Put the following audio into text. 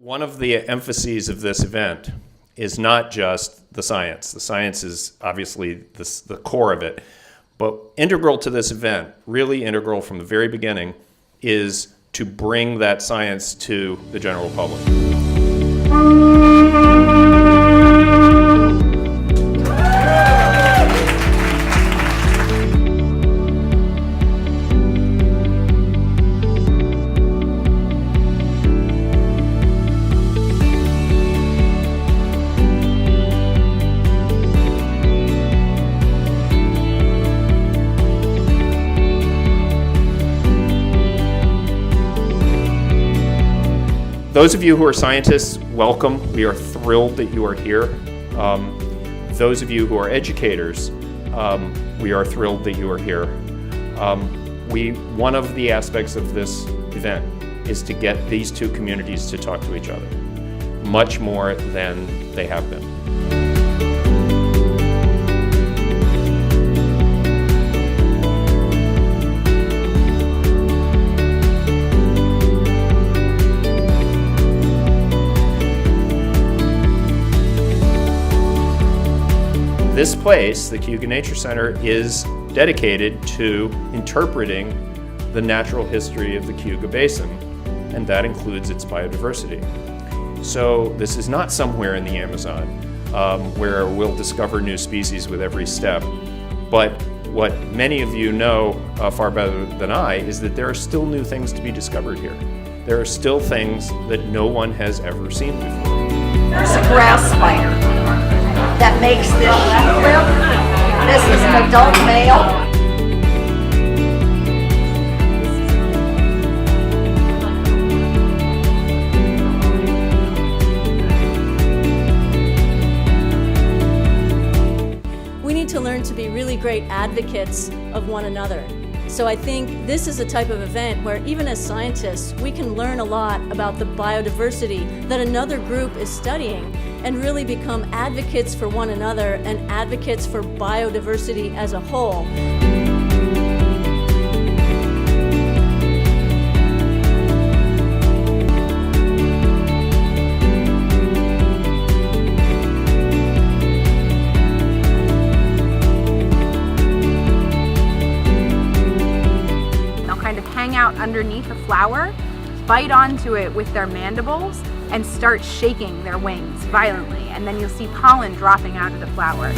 One of the emphases of this event is not just the science. The science is obviously the core of it, but integral to this event, really integral from the very beginning, is to bring that science to the general public. Those of you who are scientists, welcome. We are thrilled that you are here. Those of you who are educators, we are thrilled that you are here. One of the aspects of this event is to get these two communities to talk to each other, much more than they have been. This place, the Cayuga Nature Center, is dedicated to interpreting the natural history of the Cayuga Basin, and that includes its biodiversity. So this is not somewhere in the Amazon where we'll discover new species with every step, but what many of you know far better than I is that there are still new things to be discovered here. There are still things that no one has ever seen before. There's a grass spider that makes this shrimp. This is an adult male. We need to learn to be really great advocates of one another. So I think this is a type of event where even as scientists, we can learn a lot about the biodiversity that another group is studying and really become advocates for one another and advocates for biodiversity as a whole. Kind of hang out underneath a flower, bite onto it with their mandibles, and start shaking their wings violently, and then you'll see pollen dropping out of the flower.